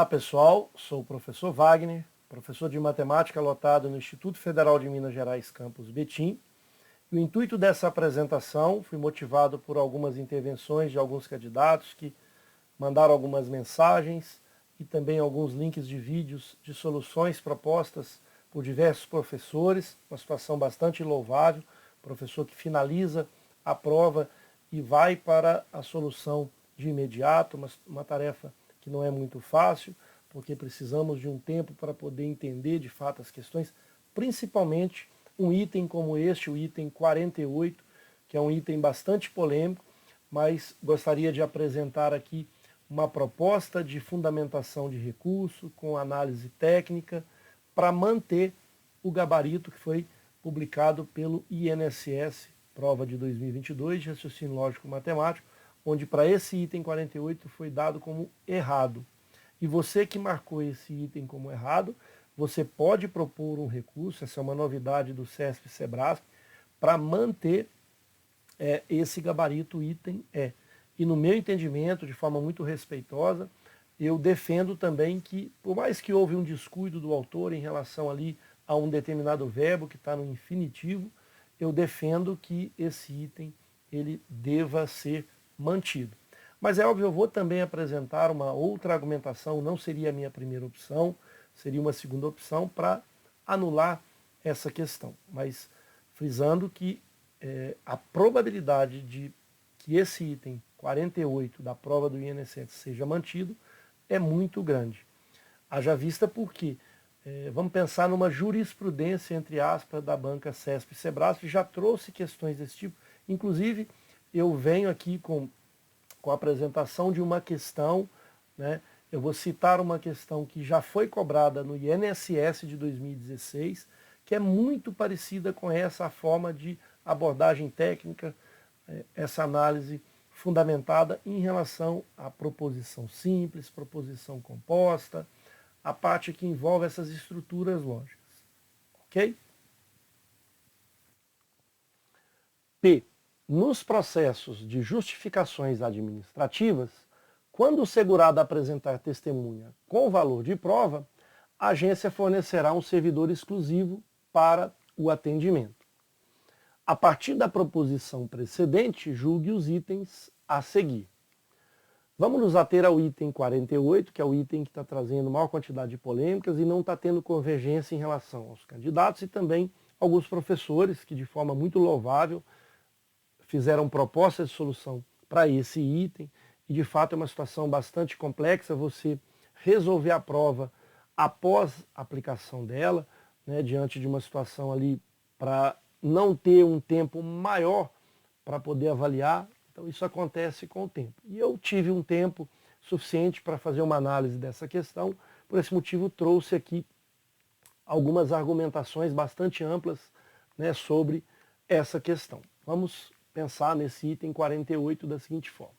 Olá pessoal, sou o professor Wagner, professor de matemática lotado no Instituto Federal de Minas Gerais, campus Betim. E o intuito dessa apresentação foi motivado por algumas intervenções de alguns candidatos que mandaram algumas mensagens e também alguns links de vídeos de soluções propostas por diversos professores, uma situação bastante louvável, professor que finaliza a prova e vai para a solução de imediato, uma tarefa que não é muito fácil, porque precisamos de um tempo para poder entender de fato as questões, principalmente um item como este, o item 48, que é um item bastante polêmico, mas gostaria de apresentar aqui uma proposta de fundamentação de recurso com análise técnica para manter o gabarito que foi publicado pelo INSS, prova de 2022 de raciocínio lógico matemático, onde para esse item 48 foi dado como errado. E você que marcou esse item como errado, você pode propor um recurso, essa é uma novidade do CESP-SEBRASP, para manter esse gabarito item E. E no meu entendimento, de forma muito respeitosa, eu defendo também que, por mais que houve um descuido do autor em relação ali a um determinado verbo que está no infinitivo, eu defendo que esse item ele deva ser mantido. Mas é óbvio, eu vou também apresentar uma outra argumentação, não seria a minha primeira opção, seria uma segunda opção para anular essa questão. Mas frisando que a probabilidade de que esse item 48 da prova do INSS seja mantido é muito grande. Haja vista porque vamos pensar numa jurisprudência, entre aspas, da banca CESP-SEBRASP, já trouxe questões desse tipo. Inclusive, eu venho aqui com a apresentação de uma questão, né? Eu vou citar uma questão que já foi cobrada no INSS de 2016, que é muito parecida com essa forma de abordagem técnica, essa análise fundamentada em relação à proposição simples, proposição composta, a parte que envolve essas estruturas lógicas. Ok? P. Nos processos de justificações administrativas, quando o segurado apresentar testemunha com valor de prova, a agência fornecerá um servidor exclusivo para o atendimento. A partir da proposição precedente, julgue os itens a seguir. Vamos nos ater ao item 48, que é o item que está trazendo maior quantidade de polêmicas e não está tendo convergência em relação aos candidatos e também alguns professores que, de forma muito louvável, fizeram propostas de solução para esse item, e de fato é uma situação bastante complexa você resolver a prova após a aplicação dela, né, diante de uma situação ali para não ter um tempo maior para poder avaliar. Então isso acontece com o tempo. E eu tive um tempo suficiente para fazer uma análise dessa questão, por esse motivo trouxe aqui algumas argumentações bastante amplas, né, sobre essa questão. Vamos pensar nesse item 48 da seguinte forma.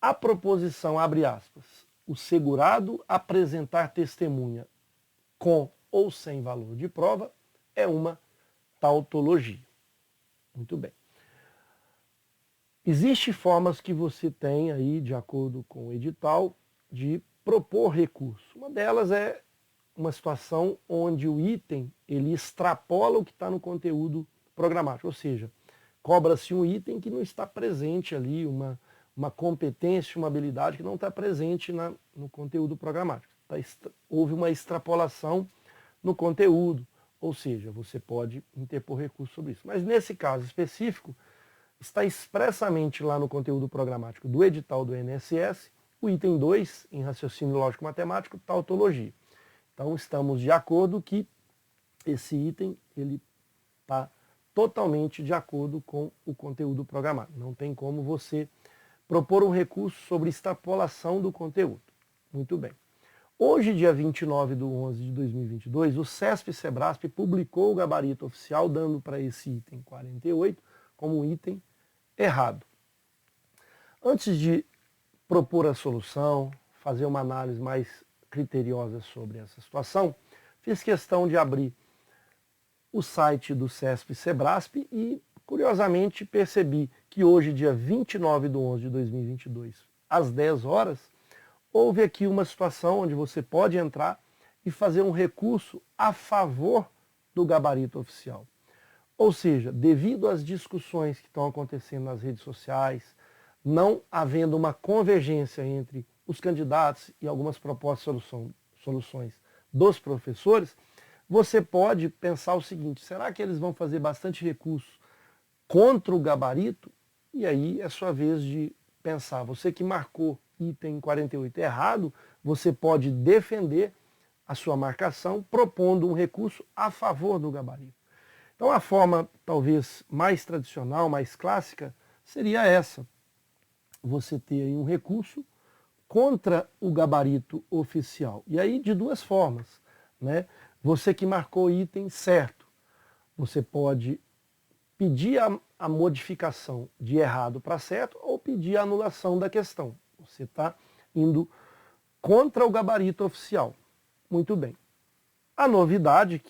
A proposição, abre aspas, o segurado apresentar testemunha com ou sem valor de prova é uma tautologia. Muito bem. Existem formas que você tem aí, de acordo com o edital, de propor recurso. Uma delas é uma situação onde o item ele extrapola o que está no conteúdo programático, ou seja, cobra-se um item que não está presente ali, uma competência, uma habilidade que não está presente no conteúdo programático. Houve uma extrapolação no conteúdo, ou seja, você pode interpor recurso sobre isso. Mas nesse caso específico, está expressamente lá no conteúdo programático do edital do INSS, o item 2, em raciocínio lógico-matemático, tautologia. Então estamos de acordo que esse item ele está totalmente de acordo com o conteúdo programático. Não tem como você propor um recurso sobre extrapolação do conteúdo. Muito bem. Hoje, dia 29/11 de 2022, o CESP-SEBRASP publicou o gabarito oficial, dando para esse item 48 como um item errado. Antes de propor a solução, fazer uma análise mais criteriosa sobre essa situação, fiz questão de abrir o site do CESP-SEBRASP e, curiosamente, percebi que hoje, dia 29/11 de 2022, às 10 horas, houve aqui uma situação onde você pode entrar e fazer um recurso a favor do gabarito oficial. Ou seja, devido às discussões que estão acontecendo nas redes sociais, não havendo uma convergência entre os candidatos e algumas propostas de soluções dos professores, você pode pensar o seguinte: será que eles vão fazer bastante recurso contra o gabarito? E aí é sua vez de pensar. Você que marcou item 48 errado, você pode defender a sua marcação propondo um recurso a favor do gabarito. Então a forma talvez mais tradicional, mais clássica, seria essa. Você ter aí um recurso contra o gabarito oficial. E aí de duas formas, né? Você que marcou item certo, você pode pedir a modificação de errado para certo ou pedir a anulação da questão. Você está indo contra o gabarito oficial. Muito bem. A novidade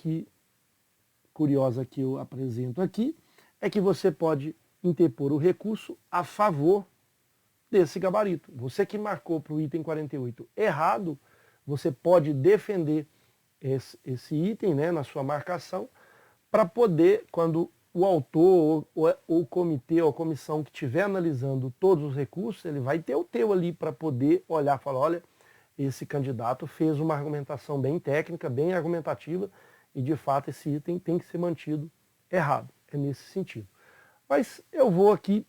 curiosa que eu apresento aqui é que você pode interpor o recurso a favor desse gabarito. Você que marcou para o item 48 errado, você pode defender esse item, né, na sua marcação, para poder, quando o autor ou o comitê ou a comissão que estiver analisando todos os recursos, ele vai ter o teu ali para poder olhar e falar: olha, esse candidato fez uma argumentação bem técnica, bem argumentativa, e de fato esse item tem que ser mantido errado. É nesse sentido. Mas eu vou aqui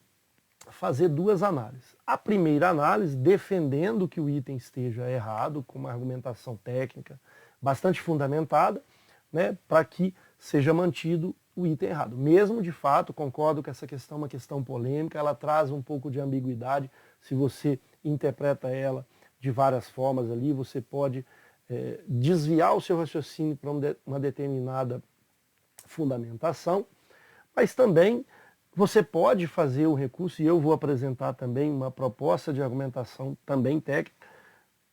fazer duas análises. A primeira análise, defendendo que o item esteja errado, com uma argumentação técnica bastante fundamentada, né, para que seja mantido o item errado. Mesmo, de fato, concordo que essa questão é uma questão polêmica, ela traz um pouco de ambiguidade, se você interpreta ela de várias formas ali, você pode desviar o seu raciocínio para uma determinada fundamentação, mas também você pode fazer o recurso, e eu vou apresentar também uma proposta de argumentação também técnica,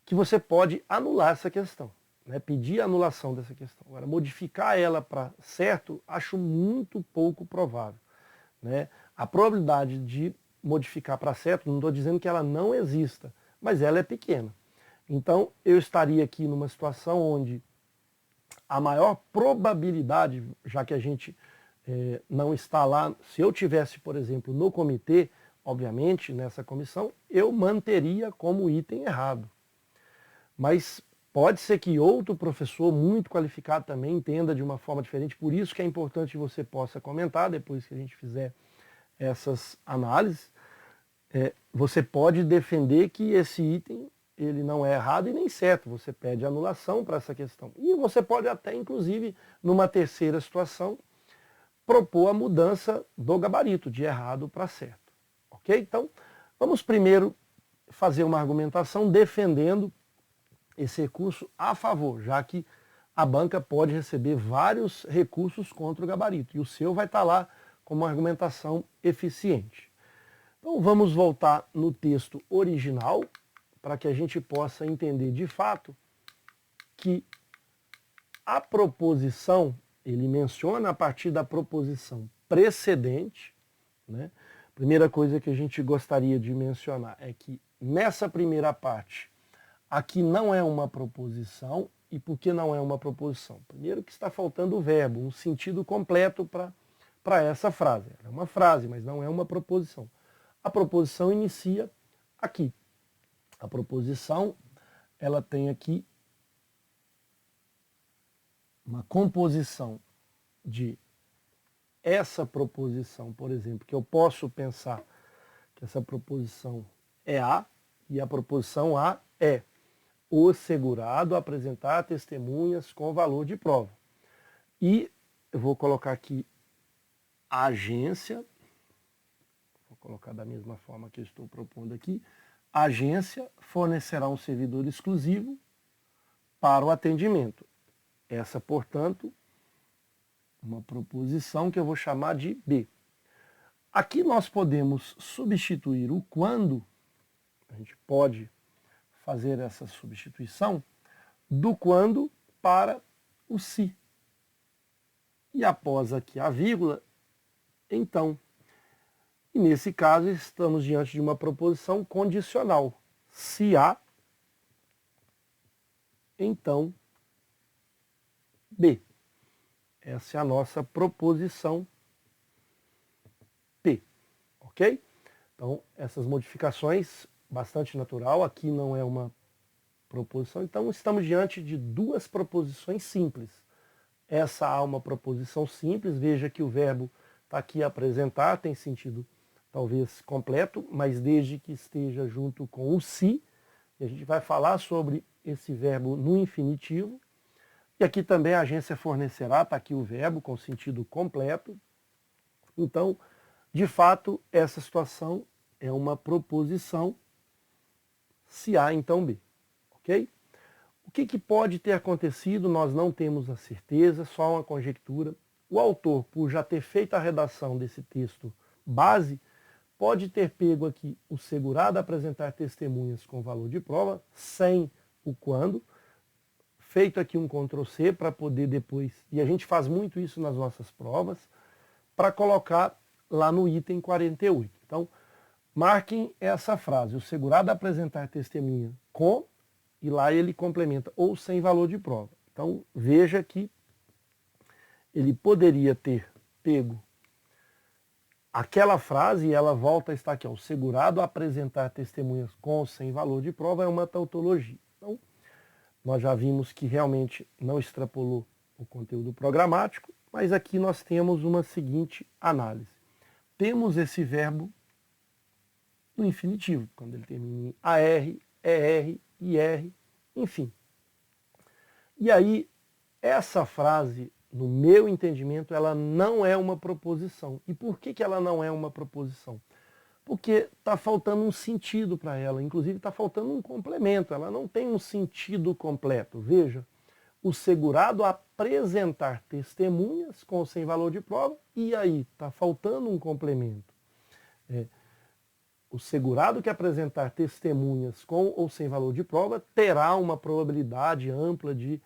que você pode anular essa questão, né? Pedir a anulação dessa questão. Agora, modificar ela para certo, acho muito pouco provável, né? A probabilidade de modificar para certo, não estou dizendo que ela não exista, mas ela é pequena. Então, eu estaria aqui numa situação onde a maior probabilidade, já que a gente não está lá, se eu tivesse, por exemplo, no comitê, obviamente, nessa comissão, eu manteria como item errado. Mas pode ser que outro professor muito qualificado também entenda de uma forma diferente, por isso que é importante que você possa comentar depois que a gente fizer essas análises. Você pode defender que esse item ele não é errado e nem certo, você pede anulação para essa questão. E você pode até, inclusive, numa terceira situação, propor a mudança do gabarito, de errado para certo. Ok? Então, vamos primeiro fazer uma argumentação defendendo esse recurso a favor, já que a banca pode receber vários recursos contra o gabarito, e o seu vai estar lá como uma argumentação eficiente. Então vamos voltar no texto original, para que a gente possa entender de fato que a proposição, ele menciona a partir da proposição precedente, né? Primeira coisa que a gente gostaria de mencionar é que nessa primeira parte, aqui não é uma proposição. E por que não é uma proposição? Primeiro que está faltando o verbo, um sentido completo para essa frase. É uma frase, mas não é uma proposição. A proposição inicia aqui. A proposição, ela tem aqui uma composição de essa proposição, por exemplo, que eu posso pensar que essa proposição é A, e a proposição A é: o segurado apresentar testemunhas com valor de prova. E eu vou colocar aqui a agência, vou colocar da mesma forma que eu estou propondo aqui, a agência fornecerá um servidor exclusivo para o atendimento. Essa, portanto, uma proposição que eu vou chamar de B. Aqui nós podemos substituir o quando, a gente pode fazer essa substituição do quando para o se. E após aqui a vírgula, então. E nesse caso estamos diante de uma proposição condicional. Se A, então B. Essa é a nossa proposição P, ok? Então, essas modificações, bastante natural, aqui não é uma proposição, então estamos diante de duas proposições simples. Essa há uma proposição simples, veja que o verbo está aqui apresentar, tem sentido talvez completo, mas desde que esteja junto com o se, e a gente vai falar sobre esse verbo no infinitivo. E aqui também a agência fornecerá, está aqui o verbo com sentido completo. Então, de fato, essa situação é uma proposição se A, então B, ok? O que pode ter acontecido, nós não temos a certeza, só uma conjectura. O autor, por já ter feito a redação desse texto base, pode ter pego aqui o segurado a apresentar testemunhas com valor de prova, sem o quando, feito aqui um Ctrl+C para poder depois, e a gente faz muito isso nas nossas provas, para colocar lá no item 48. Então, marquem essa frase, o segurado a apresentar testemunha com, e lá ele complementa, ou sem valor de prova. Então, veja que ele poderia ter pego aquela frase, e ela volta a estar aqui, ó, o segurado a apresentar testemunhas com ou sem valor de prova é uma tautologia. Então, nós já vimos que realmente não extrapolou o conteúdo programático, mas aqui nós temos uma seguinte análise. Temos esse verbo no infinitivo, quando ele termina em AR, ER, IR, enfim. E aí, essa frase, no meu entendimento, ela não é uma proposição. E por que ela não é uma proposição? Porque está faltando um sentido para ela, inclusive está faltando um complemento, ela não tem um sentido completo. Veja, o segurado apresentar testemunhas com ou sem valor de prova, e aí está faltando um complemento. O segurado que apresentar testemunhas com ou sem valor de prova terá uma probabilidade ampla de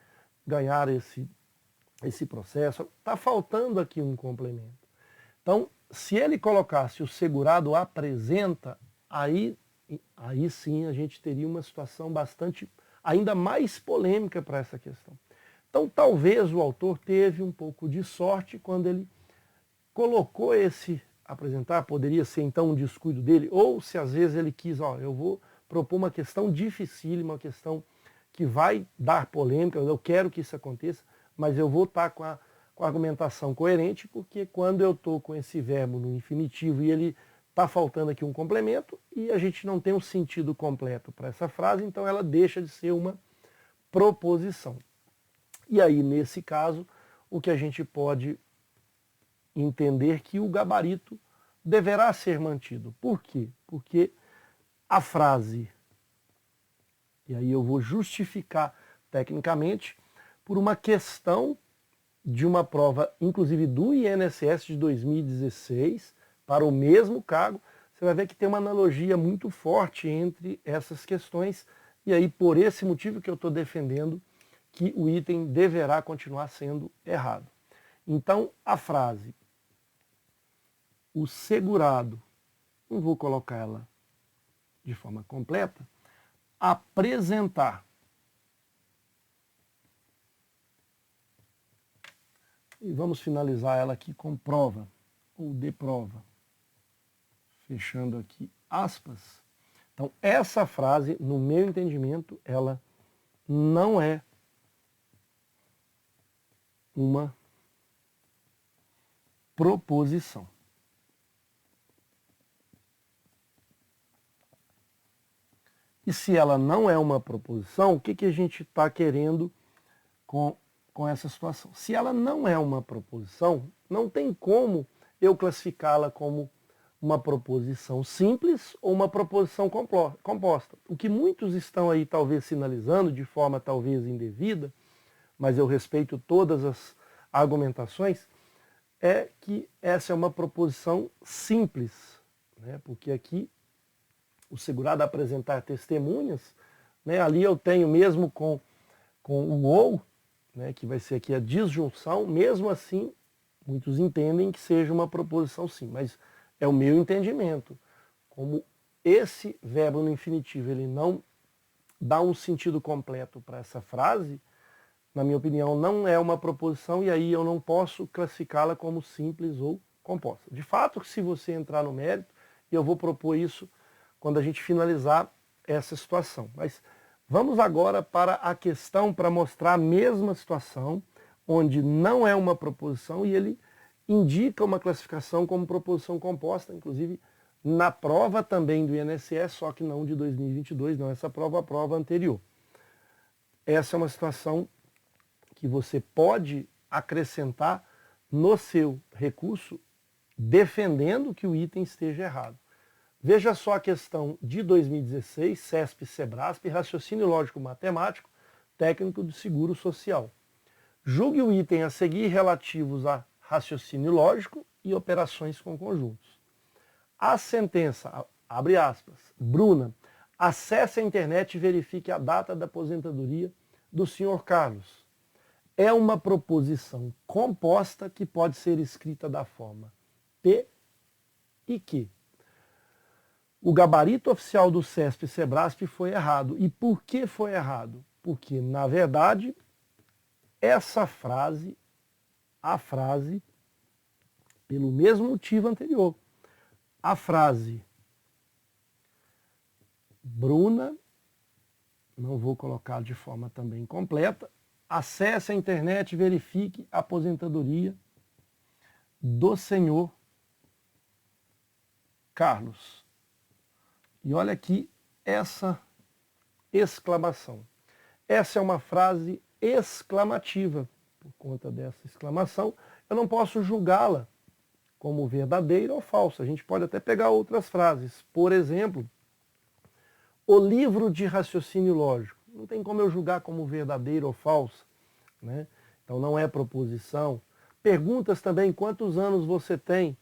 ganhar esse processo. Está faltando aqui um complemento. Então, se ele colocasse o segurado apresenta, aí sim a gente teria uma situação bastante, ainda mais polêmica para essa questão. Então, talvez o autor teve um pouco de sorte quando ele colocou esse apresentar, poderia ser então um descuido dele, ou se às vezes ele quis, ó, eu vou propor uma questão dificílima, uma questão que vai dar polêmica, eu quero que isso aconteça, mas eu vou estar com a argumentação coerente, porque quando eu estou com esse verbo no infinitivo e ele está faltando aqui um complemento, e a gente não tem um sentido completo para essa frase, então ela deixa de ser uma proposição. E aí, nesse caso, o que a gente pode entender que o gabarito deverá ser mantido. Por quê? Porque a frase, e aí eu vou justificar tecnicamente, por uma questão de uma prova, inclusive do INSS de 2016, para o mesmo cargo, você vai ver que tem uma analogia muito forte entre essas questões, e aí por esse motivo que eu estou defendendo que o item deverá continuar sendo errado. Então, a frase, o segurado, não vou colocar ela de forma completa, apresentar. E vamos finalizar ela aqui com prova, ou de prova. Fechando aqui aspas. Então, essa frase, no meu entendimento, ela não é uma proposição. E se ela não é uma proposição, o que a gente está querendo com essa situação? Se ela não é uma proposição, não tem como eu classificá-la como uma proposição simples ou uma proposição composta. O que muitos estão aí talvez sinalizando de forma talvez indevida, mas eu respeito todas as argumentações, é que essa é uma proposição simples, né? Porque aqui o segurado apresentar testemunhas, né? Ali eu tenho mesmo com o ou, né? Que vai ser aqui a disjunção, mesmo assim, muitos entendem que seja uma proposição sim, mas é o meu entendimento. Como esse verbo no infinitivo ele não dar um sentido completo para essa frase, na minha opinião, não é uma proposição e aí eu não posso classificá-la como simples ou composta. De fato, se você entrar no mérito, e eu vou propor isso quando a gente finalizar essa situação. Mas vamos agora para a questão para mostrar a mesma situação, onde não é uma proposição e ele indica uma classificação como proposição composta, inclusive na prova também do INSS, só que não de 2022, não essa prova, a prova anterior. Essa é uma situação que você pode acrescentar no seu recurso, defendendo que o item esteja errado. Veja só a questão de 2016, CESP-SEBRASP, raciocínio lógico matemático, técnico de seguro social. Julgue o item a seguir relativos a raciocínio lógico e operações com conjuntos. A sentença, abre aspas, Bruna, acesse a internet e verifique a data da aposentadoria do senhor Carlos. É uma proposição composta que pode ser escrita da forma P e Q. O gabarito oficial do CESP-SEBRASP foi errado. E por que foi errado? Porque, na verdade, essa frase, a frase, pelo mesmo motivo anterior, a frase Bruna, não vou colocar de forma também completa, acesse a internet e verifique a aposentadoria do senhor Carlos. E olha aqui essa exclamação. Essa é uma frase exclamativa. Por conta dessa exclamação, eu não posso julgá-la como verdadeira ou falsa. A gente pode até pegar outras frases. Por exemplo, o livro de raciocínio lógico. Não tem como eu julgar como verdadeira ou falsa, né? Então não é proposição. Perguntas também, quantos anos você tem?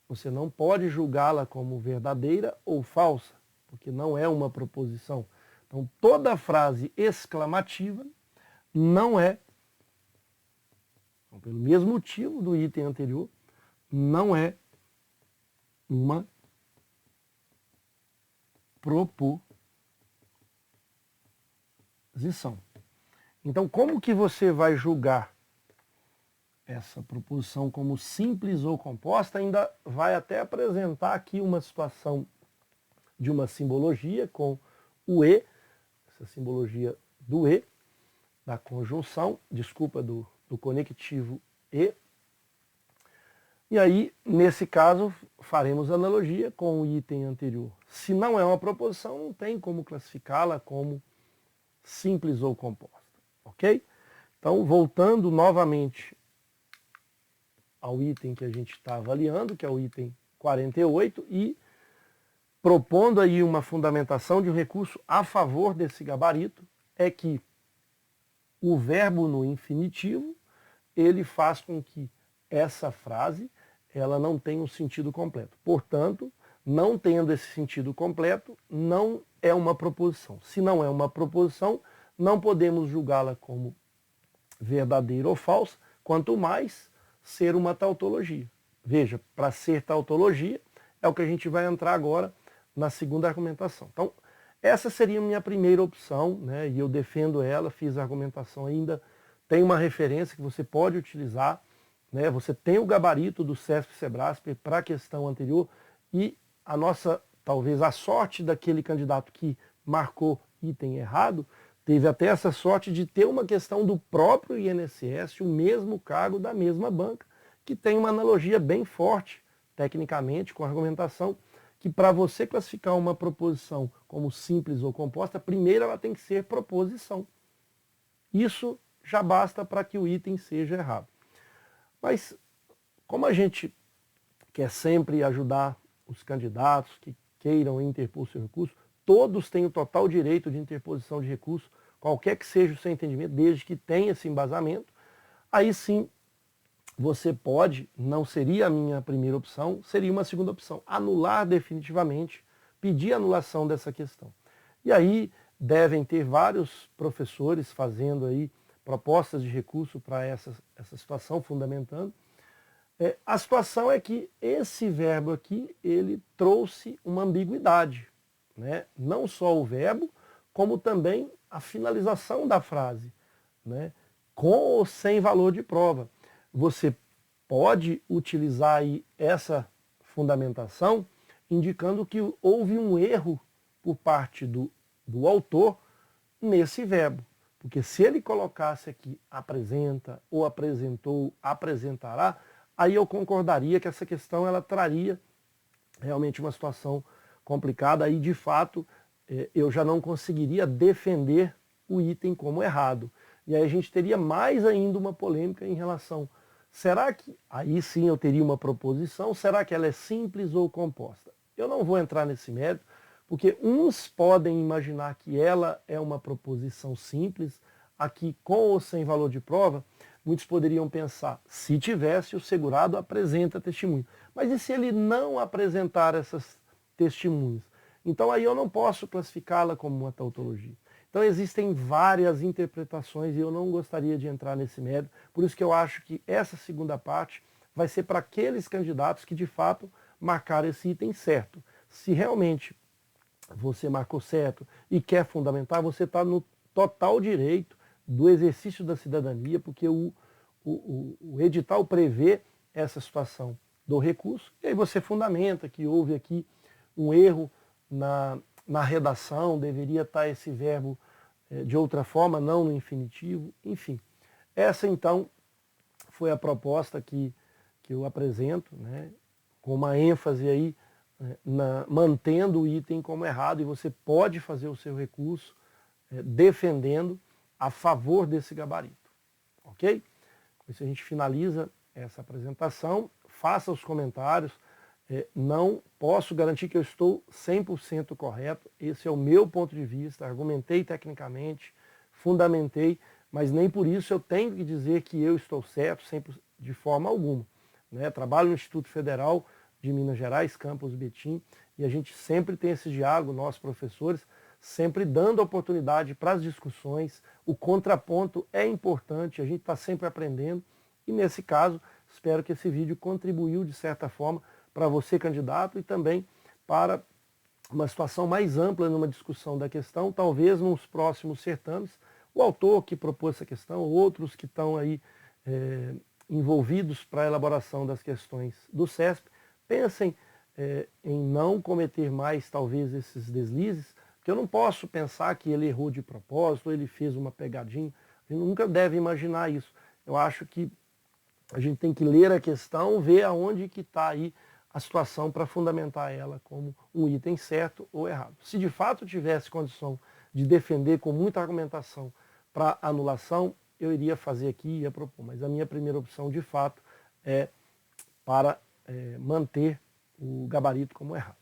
Você não pode julgá-la como verdadeira ou falsa, porque não é uma proposição. Então toda frase exclamativa não é, então, pelo mesmo motivo do item anterior, não é uma proposição. Então, como que você vai julgar essa proposição como simples ou composta? Ainda vai até apresentar aqui uma situação de uma simbologia com o E, essa simbologia do E, da conjunção, desculpa, do conectivo E. E aí, nesse caso, faremos analogia com o item anterior. Se não é uma proposição, não tem como classificá-la como simples ou composta, ok? Então, voltando novamente ao item que a gente está avaliando, que é o item 48, e propondo aí uma fundamentação de um recurso a favor desse gabarito, é que o verbo no infinitivo, ele faz com que essa frase ela não tenha um sentido completo. Portanto, não tendo esse sentido completo, não é uma proposição. Se não é uma proposição, não podemos julgá-la como verdadeira ou falsa, quanto mais ser uma tautologia. Veja, para ser tautologia, é o que a gente vai entrar agora na segunda argumentação. Então, essa seria a minha primeira opção, né, e eu defendo ela, fiz a argumentação ainda, tem uma referência que você pode utilizar, né, você tem o gabarito do CESP-SEBRASP para a questão anterior e a nossa, talvez a sorte daquele candidato que marcou item errado, teve até essa sorte de ter uma questão do próprio INSS, o mesmo cargo da mesma banca, que tem uma analogia bem forte, tecnicamente, com a argumentação, que para você classificar uma proposição como simples ou composta, primeiro ela tem que ser proposição. Isso já basta para que o item seja errado. Mas, como a gente quer sempre ajudar os candidatos que queiram interpor seu recurso, todos têm o total direito de interposição de recurso, qualquer que seja o seu entendimento, desde que tenha esse embasamento, aí sim você pode, não seria a minha primeira opção, seria uma segunda opção, anular definitivamente, pedir anulação dessa questão. E aí devem ter vários professores fazendo aí propostas de recurso para essa situação, fundamentando. A situação é que esse verbo aqui, ele trouxe uma ambiguidade, né? Não só o verbo, como também a finalização da frase, né? Com ou sem valor de prova. Você pode utilizar aí essa fundamentação indicando que houve um erro por parte do autor nesse verbo. Porque se ele colocasse aqui apresenta, ou apresentou, apresentará, aí eu concordaria que essa questão ela traria realmente uma situação complicada. Aí, de fato, eu já não conseguiria defender o item como errado. E aí a gente teria mais ainda uma polêmica em relação, será que, aí sim eu teria uma proposição, será que ela é simples ou composta? Eu não vou entrar nesse mérito, porque uns podem imaginar que ela é uma proposição simples, aqui com ou sem valor de prova, muitos poderiam pensar, se tivesse, o segurado apresenta testemunho. Mas e se ele não apresentar essas testemunhas? Então aí eu não posso classificá-la como uma tautologia. Então existem várias interpretações e eu não gostaria de entrar nesse mérito, por isso que eu acho que essa segunda parte vai ser para aqueles candidatos que de fato marcaram esse item certo. Se realmente você marcou certo e quer fundamentar, você está no total direito do exercício da cidadania, porque o edital prevê essa situação do recurso, e aí você fundamenta que houve aqui um erro na redação, deveria estar esse verbo de outra forma, não no infinitivo, enfim. Essa então foi a proposta que eu apresento, né, com uma ênfase aí mantendo o item como errado, e você pode fazer o seu recurso defendendo a favor desse gabarito, ok? Com isso a gente finaliza essa apresentação, faça os comentários, não posso garantir que eu estou 100% correto, esse é o meu ponto de vista, argumentei tecnicamente, fundamentei, mas nem por isso eu tenho que dizer que eu estou certo de forma alguma, né? Trabalho no Instituto Federal de Minas Gerais, Campus Betim, e a gente sempre tem esse diálogo, nós professores, sempre dando oportunidade para as discussões, o contraponto é importante, a gente está sempre aprendendo, e nesse caso, espero que esse vídeo contribuiu de certa forma para você, candidato, e também para uma situação mais ampla numa discussão da questão, talvez nos próximos certames, o autor que propôs essa questão, outros que estão aí envolvidos para a elaboração das questões do CESP, pensem em não cometer mais, talvez, esses deslizes, porque eu não posso pensar que ele errou de propósito, ou ele fez uma pegadinha, a gente nunca deve imaginar isso. Eu acho que a gente tem que ler a questão, ver aonde que está aí a situação para fundamentar ela como um item certo ou errado. Se de fato tivesse condição de defender com muita argumentação para anulação, eu iria fazer aqui e ia propor, mas a minha primeira opção de fato é para manter o gabarito como errado.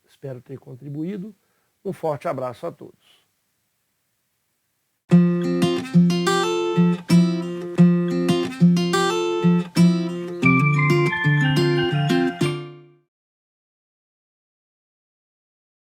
Espero ter contribuído. Um forte abraço a todos.